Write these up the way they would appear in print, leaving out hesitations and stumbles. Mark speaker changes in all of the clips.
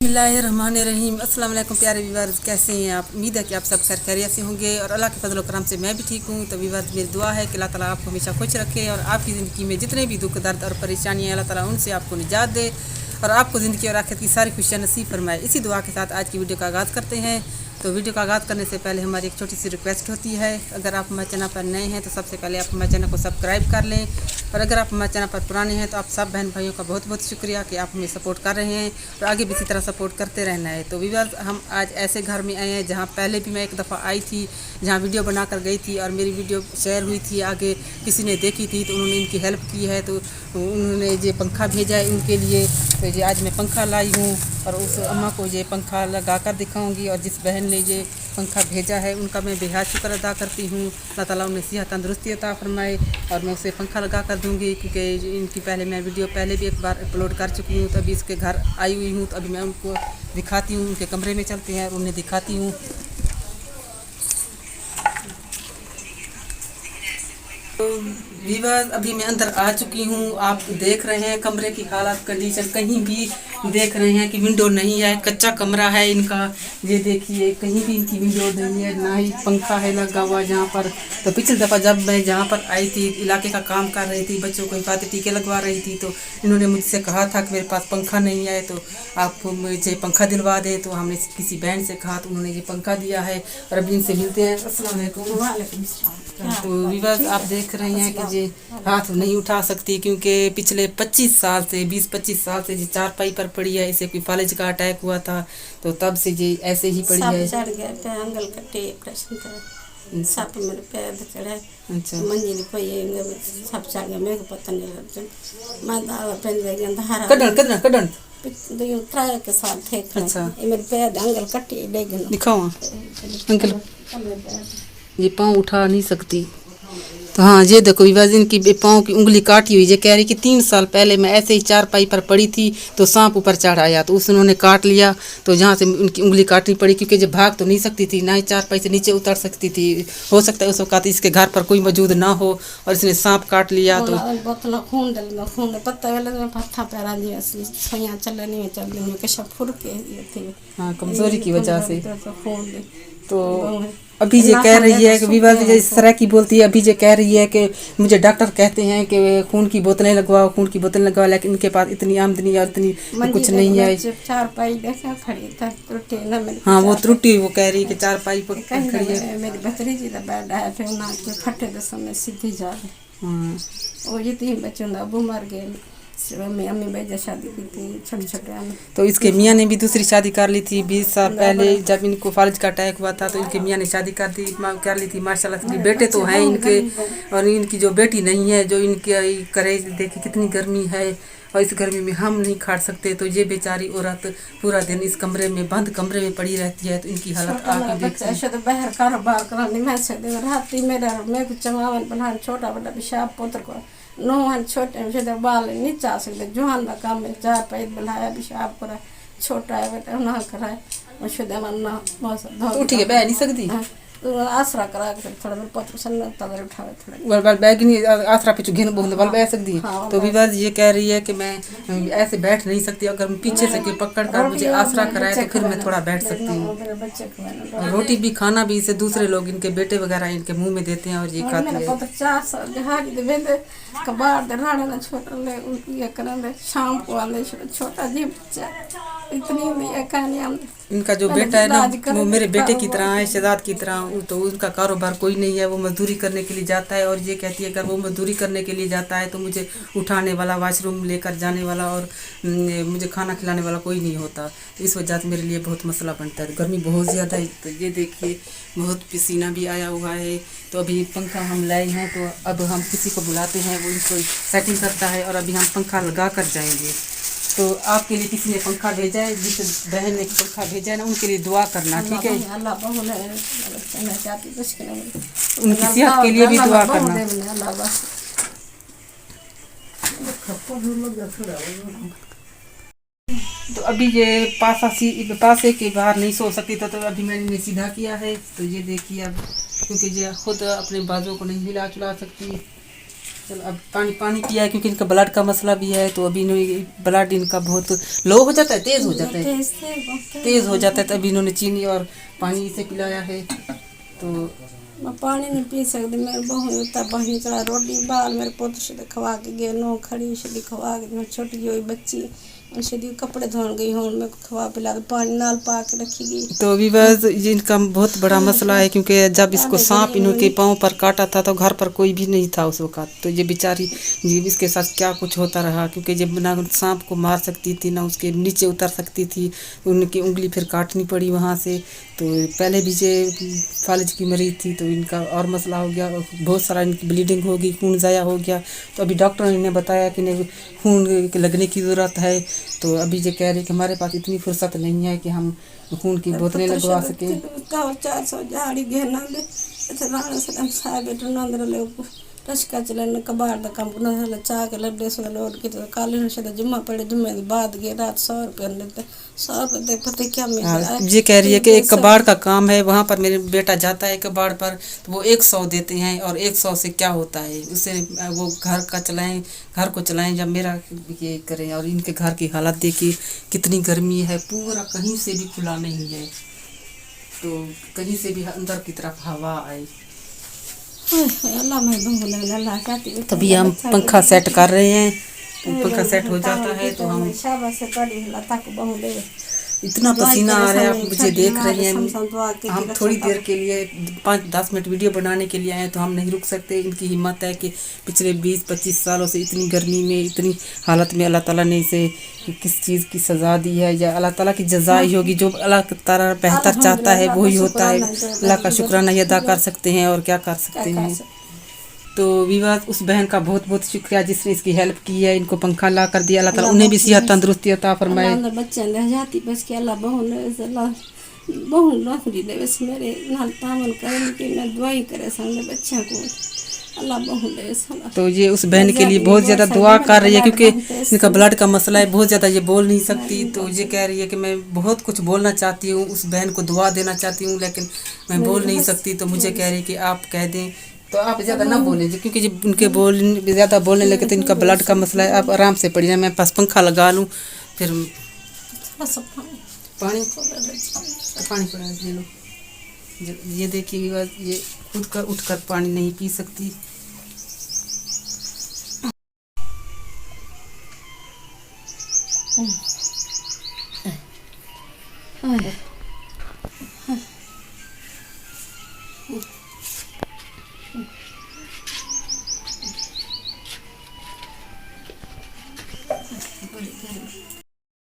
Speaker 1: बिस्मिल्लाहिर्रहमानिर्रहीम। अस्सलाम वालेकुम प्यारे व्यूअर्स, कैसे हैं आप? उम्मीद है कि आप सब खैरियत से होंगे और अल्लाह के फजल करम से मैं भी ठीक हूँ। तो व्यूअर्स, मेरी दुआ है कि अल्लाह ताला आपको हमेशा खुश रखे और आपकी ज़िंदगी में जितने भी दुख दर्द और परेशानियाँ अल्लाह ताला उनसे आपको निजात दे और आपको ज़िंदगी और आखिरत की सारी खुशियाँ नसीब फरमाए। इसी दुआ के साथ आज की वीडियो का आगाज़ करते हैं। तो वीडियो का आगाज़ करने से पहले हमारी एक छोटी सी रिक्वेस्ट होती है, अगर आप हमारे चैनल पर नए हैं तो सबसे पहले आप हमारे चैनल को सब्सक्राइब कर लें और अगर आप हमारे चैनल पर पुराने हैं तो आप सब बहन भाइयों का बहुत बहुत शुक्रिया कि आप हमें सपोर्ट कर रहे हैं और आगे भी इसी तरह सपोर्ट करते रहना है। तो व्यूअर्स, हम आज ऐसे घर में आए हैं जहाँ पहले भी मैं एक दफ़ा आई थी, जहाँ वीडियो बना कर गई थी और मेरी वीडियो शेयर हुई थी, आगे किसी ने देखी थी तो उन्होंने इनकी हेल्प की है। तो उन्होंने ये पंखा भेजा है इनके लिए। तो ये आज मैं पंखा लाई हूँ और उस अम्मा को ये पंखा लगा कर दिखाऊँगी और जिस बहन ने ये पंखा भेजा है उनका मैं बेहद शुक्र अदा करती हूँ। अल्लाह ताला उन्हें सेहत तंदुरुस्ती अता फरमाए और मैं उसे पंखा लगा कर दूँगी, क्योंकि इनकी पहले मैं वीडियो पहले भी एक बार अपलोड कर चुकी हूँ। तो अभी इसके घर आई हुई हूँ, तो अभी मैं उनको दिखाती हूँ, उनके कमरे में चलते हैं और उन्हें दिखाती हूँ। तो वीवर, अभी मैं अंदर आ चुकी हूँ। आप देख रहे हैं कमरे की हालत कंडीशन, कहीं भी देख रहे हैं कि विंडो नहीं है, कच्चा कमरा है इनका। ये देखिए, कहीं भी इनकी विंडो नहीं है, ना ही पंखा है लगा हुआ जहाँ पर। तो पिछली दफ़ा जब मैं जहाँ पर आई थी, इलाके का काम कर रही थी, बच्चों को हिफाजती टीके लगवा रही थी, तो इन्होंने मुझसे कहा था कि मेरे पास पंखा नहीं है तो आप मुझे पंखा दिलवा दें। तो हमने किसी बहन से कहा तो उन्होंने ये पंखा दिया है और अभी इनसे मिलते हैं। अस्सलाम वालेकुम। तो विवाद, आप देख रहे हैं कि ये हाथ नहीं उठा सकती, क्योंकि पिछले 25 साल से 20-25 साल से ये चारपाई पर पड़ी है। इसे कोई फालिज का अटैक हुआ था तो तब से ये ऐसे ही पड़ी है।
Speaker 2: चढ़ गया पे अंगल कटे प्रश्न था साप मेरे पैर चढ़े।
Speaker 1: अच्छा,
Speaker 2: मंजिल पे सब चढ़ गया, मेरे को पता नहीं लग। मैं दावा पेन गया धारा
Speaker 1: कड़न कड़न कड़न
Speaker 2: दो ट्राई के साथ थे।
Speaker 1: अच्छा,
Speaker 2: मेरे पैर अंगल कटे ले गए।
Speaker 1: दिखाओ अंकल, ये पाँव उठा नहीं सकती। तो हाँ, ये देखो विवाद, इनकी पाँव की उंगली काटी हुई। ये कह रही कि 3 साल पहले मैं ऐसे ही चारपाई पर पड़ी थी तो सांप ऊपर चढ़ आया तो उस उन्होंने काट लिया, तो जहाँ से उनकी उंगली काटनी पड़ी, क्योंकि जब भाग तो नहीं सकती थी, ना ही चारपाई से नीचे उतर सकती थी। हो सकता है उस वक्त इसके घर पर कोई मौजूद ना हो और इसने सांप काट लिया। तो
Speaker 2: बोतल खून डल खून पत्ता वाले पत्थर पैरा दिया सोया चल नहीं चल के सब फुर के थे।
Speaker 1: हाँ, कमजोरी की वजह से।
Speaker 2: खून
Speaker 1: तो अभी ये कह रही है कि विवाद इस तरह की बोलती है। अभी ये कह रही है कि मुझे डॉक्टर कहते हैं कि खून की बोतलें लगवाओ, खून की बोतलें लगवाओ, लेकिन इनके पास इतनी आमदनी और इतनी कुछ नहीं है। हाँ, वो त्रुटि, वो कह रही है कि चारपाई पर खड़ी है।
Speaker 2: मेरी भतीजी का बेड है, फिर ना के फटे दस में सीधी जा रही।
Speaker 1: हाँ,
Speaker 2: वो ये 3 बच्चों का अबू मर गए। अम्मी भाई शादी की थी छोटे छोटे।
Speaker 1: तो इसके मियाँ ने भी दूसरी शादी कर ली थी 20 साल पहले। जब इनको फालिज का अटैक हुआ था तो इनके मियाँ ने शादी कर ली थी। माशाल्लाह से बेटे तो हैं इनके, और इनकी जो बेटी नहीं है, जो इनकी करे देखिए कितनी गर्मी है और इस गर्मी में हम नहीं खाट सकते। तो ये बेचारी औरत पूरा दिन इस कमरे में, बंद कमरे में पड़ी रहती है। तो इनकी हालत आप देखिए।
Speaker 2: तो बाहर कारोबार करानी मैं सकते रात मेरा मैं कुछ चमावन बना छोटा बड़ा पेशाब पुत्र को नौहन छोटे बाल नहीं चाह सकते। जुहान का काम में चार पैर बनाया पेशाब करा छोटा है बेटा ना कराए
Speaker 1: उठ के बह नहीं सकती।
Speaker 2: आसरा करा के थोड़ा मेरे पत्र सन तदर उठावे थोड़ा
Speaker 1: बल बल बैग नहीं आसरा पे घिन बहुत बल बैठ सकती है।
Speaker 2: हाँ,
Speaker 1: तो विवाद ये कह रही है कि मैं ऐसे बैठ नहीं सकती, अगर पीछे से कोई पकड़ कर मुझे आसरा कराए तो फिर मैं थोड़ा बैठ सकती हूँ। और रोटी भी खाना भी इसे दूसरे लोग, इनके बेटे वगैरह इनके मुंह में देते हैं और ये खाते
Speaker 2: हैं। शाम को आने छोटा जी बच्चा इतनी कहानी।
Speaker 1: इनका जो बेटा है ना, वो मेरे बेटे की तरह है, शहजाद की तरह। तो उनका कारोबार कोई नहीं है, वो मजदूरी करने के लिए जाता है और ये कहती है अगर वो मजदूरी करने के लिए जाता है तो मुझे उठाने वाला, वॉशरूम लेकर जाने वाला और मुझे खाना खिलाने वाला कोई नहीं होता। तो इस वजह से मेरे लिए बहुत मसला बनता है। गर्मी बहुत ज़्यादा है। तो ये देखिए, बहुत पसीना भी आया हुआ है। तो अभी पंखा हम लाए हैं, तो अब हम किसी को बुलाते हैं, वो इनको सेटिंग करता है और अभी हम पंखा लगा कर जाएंगे। तो आपके लिए किसी ने पंखा भेजा है, जिस बहन ने पंखा भेजा है ना, उनके लिए दुआ करना, ठीक है? उनकी सेहत के लिए भी दुआ करना। तो अभी ये पासे के बाहर नहीं सो सकती, तो अभी मैंने इन्हें सीधा किया है। तो ये देखिए अब, क्योंकि ये खुद अपने बाजू को नहीं हिला चुला सकती, चलो अब पानी पानी पिया है क्योंकि इनका ब्लड का मसला भी है, तो अभी इन्होंने ब्लड इनका बहुत लो हो जाता है, तेज़ हो जाता है, तेज़ हो जाता है, तो अभी इन्होंने चीनी और पानी से पिलाया है। तो
Speaker 2: मैं पानी नहीं पी सकती, मेरे बहू उतना पानी चढ़ा रोटी बाल मेरे पुत्र से खवा के गए, नो खड़ी से खवा के, मैं छोटी हुई बच्ची उनसे कपड़े धोन गई हूँ, मैं खवा पिला के पानी नाल पा के रखी गई।
Speaker 1: तो अभी बस ये इनका बहुत बड़ा मसला है क्योंकि जब इसको सांप इनके पाँव पर काटा था तो घर पर कोई भी नहीं था उस वक्त, तो ये बेचारी जी इसके साथ क्या कुछ होता रहा, क्योंकि जब ना सांप को मार सकती थी ना उसके नीचे उतर सकती थी, उनकी उंगली फिर काटनी पड़ी वहाँ से। तो पहले भी ये फालिज की मरीज थी तो इनका और मसला हो गया, बहुत सारा इनकी ब्लीडिंग हो गई, खून ज़ाया हो गया। तो अभी डॉक्टर ने बताया कि नहीं खून लगने की ज़रूरत है। तो अभी ये कह रहे कि हमारे पास इतनी फुर्सत नहीं है कि हम खून की बोतलें लगवा सकें।
Speaker 2: 400 झाड़ी घेना दे राणा से साहब बेटो नंदर ले टचका चलन कबाड़ दा काम न चाह के लड्डे से लोड के काली से जुम्मा पड़े, जुम्मे के बाद गए रात 100 रुपये लेते, 100 रुपये पता क्या मिल रहा है।
Speaker 1: ये कह रही है कि एक कबाड़ का काम है, वहाँ पर मेरे बेटा जाता है कबाड़ पर तो वो 100 देते हैं, और 100 से क्या होता है, उससे वो घर का चलाएं, घर को चलाएं जब मेरा ये करें। और इनके घर की हालत देखिए कितनी गर्मी है, पूरा कहीं से भी खुला नहीं है, तो कहीं से भी अंदर की तरफ हवा आए।
Speaker 2: अल्लाह मैं अल्लाह चाहती हूँ।
Speaker 1: तभी हम पंखा सेट कर रहे हैं, तो पंखा सेट हो जाता है तो हम
Speaker 2: शाबाश से पड़ी लता को बहु ले
Speaker 1: इतना पसीना आ रहा है, आप मुझे देख रहे हैं। हम थोड़ी देर के लिए 5-10 मिनट वीडियो बनाने के लिए आए तो हम नहीं रुक सकते। इनकी हिम्मत है कि पिछले 20-25 सालों से इतनी गर्मी में इतनी हालत में अल्लाह ताला ने इसे किस चीज़ की सज़ा दी है, या अल्लाह ताला की जज़ा ही होगी। जो अल्लाह ताला बेहतर चाहता है वही होता है। अल्लाह का शुक्राना अदा कर सकते हैं और क्या कर सकते हैं। तो विवाद उस बहन का बहुत बहुत शुक्रिया जिसने इसकी हेल्प की है, इनको पंखा ला कर दिया। अल्लाह ताला उन्हें भी सेहत तंदुरुस्ती अता फरमाए।
Speaker 2: बच्चे ले जाती बस के अल्लाह बहु नौकरी दे बस मेरे नाल तामन करे कि मैं दुआई करे सामने बच्चों को अल्लाह बहु दे।
Speaker 1: तो ये उस बहन के लिए बहुत ज़्यादा दुआ कर रही है क्योंकि इनका ब्लड का मसला है, बहुत ज़्यादा ये बोल नहीं सकती। तो ये कह रही है कि मैं बहुत कुछ बोलना चाहती हूँ, उस बहन को दुआ देना चाहती हूँ, लेकिन मैं बोल नहीं सकती। तो मुझे कह रही है कि आप कह दें, तो आप ज़्यादा ना बोलें क्योंकि जब उनके ज़्यादा बोलने लगे तो इनका ब्लड का मसला है। आप आराम से पड़िए, मैं पास पंखा लगा लूँ फिर पानी पड़ा ले लो। ये देखिए ये उठकर पानी नहीं पी सकती।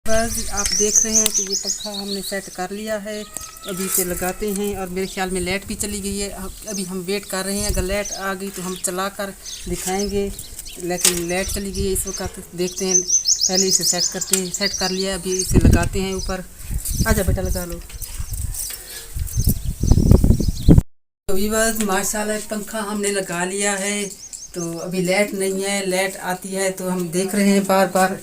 Speaker 1: बस आप देख रहे हैं कि ये पंखा हमने सेट कर लिया है, अभी इसे लगाते हैं। और मेरे ख्याल में लाइट भी चली गई है, अभी हम वेट कर रहे हैं। अगर लाइट आ गई तो हम चला कर दिखाएंगे, लेकिन लाइट चली गई है इस वक्त। देखते हैं, पहले इसे सेट करते हैं। सेट कर लिया, अभी इसे लगाते हैं ऊपर। आजा बेटा लगा लो। तो अभी बस माशाल्लाह पंखा हमने लगा लिया है। तो अभी लाइट नहीं है, लाइट आती है तो हम देख रहे हैं बार बार,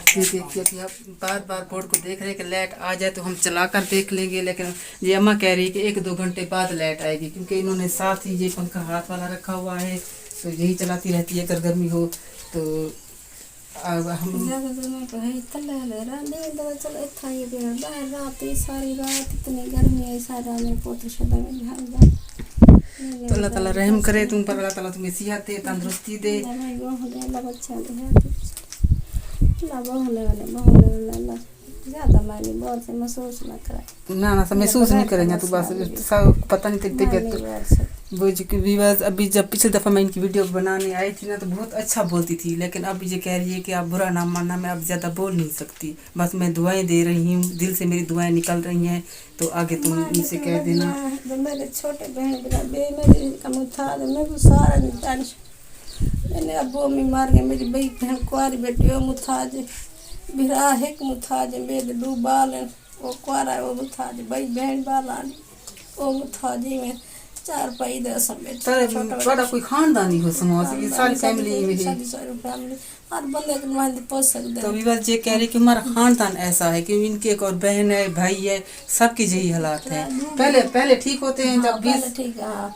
Speaker 1: देखिए अभी आप बार बार बोर्ड को देख रहे हैं कि लाइट आ जाए तो हम चला कर देख लेंगे। लेकिन ये अम्मा कह रही है कि 1-2 घंटे बाद लाइट आएगी, क्योंकि इन्होंने साथ ही ये पंखा हाथ वाला रखा हुआ है, तो यही चलाती रहती है अगर गर्मी हो। तो अब हम
Speaker 2: सारी रात इतनी गर्मी है, सारा मेरे पोते
Speaker 1: तो अल्लाह ताला रहम करे तुम पर, अल्लाह ताला तुम्हें सेहत दे, तंदुरुस्ती दे।
Speaker 2: ज़्यादा मानी बहुत से महसूस ना करा
Speaker 1: ना महसूस नहीं करेंगे तो बस पता नहीं तेरी तबीयत वो जो भी बस। अभी जब पिछली दफ़ा मैं इनकी वीडियो बनाने आई थी ना तो बहुत अच्छा बोलती थी, लेकिन अब ये कह रही है कि आप बुरा ना मानना, मैं अब ज़्यादा बोल नहीं सकती, बस मैं दुआएं दे रही हूँ, दिल से मेरी दुआएं निकल रही हैं। तो आगे तुम उनसे कह देना।
Speaker 2: मेरे छोटे बहन मेरे कम था मेरे सारा टेंशन, मैंने अबू अम्मी मार गए, मेरी बई बहन कुआरी बेटी वो मुथाज बिरा एक मुथाज, मेरे 2 बाल वो कुआरा वो मुथाज, बई बहन बाल वो मुथाजी में चार पाई दे सब बेटे
Speaker 1: तारे थोड़ा कोई खानदानी हो समाज की सारी फैमिली में है।
Speaker 2: सारी फैमिली हर बंदे को नुमाइंदे पोस सकते
Speaker 1: तो विवाद ये कह रहे कि हमारा खानदान ऐसा है कि इनके एक और बहन है भाई है सबकी यही हालात है। पहले ठीक होते हैं जब 20
Speaker 2: ठीक है। हाँ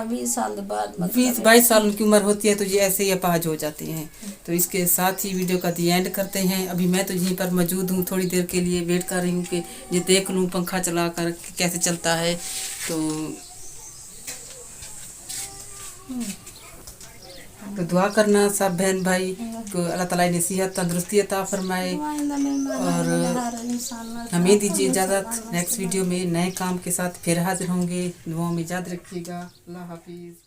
Speaker 2: 20 साल बाद
Speaker 1: 20-22 साल उनकी उम्र होती है तो ये ऐसे ही अपाहज हो जाते हैं। तो इसके साथ ही वीडियो का दी एंड करते हैं। अभी मैं तो यहीं पर मौजूद हूँ, थोड़ी देर के लिए वेट कर रही हूँ कि ये देख लूँ पंखा चला कर कैसे चलता है। तो दुआ करना सब बहन भाई को अल्लाह ताला ने सेहत तंदुरुस्ती अता फरमाए और हमें दीजिए इजाज़त। नेक्स्ट वीडियो में नए काम के साथ फिर हाजिर होंगे। दुआओं में याद रखिएगा। अल्लाह हाफिज़।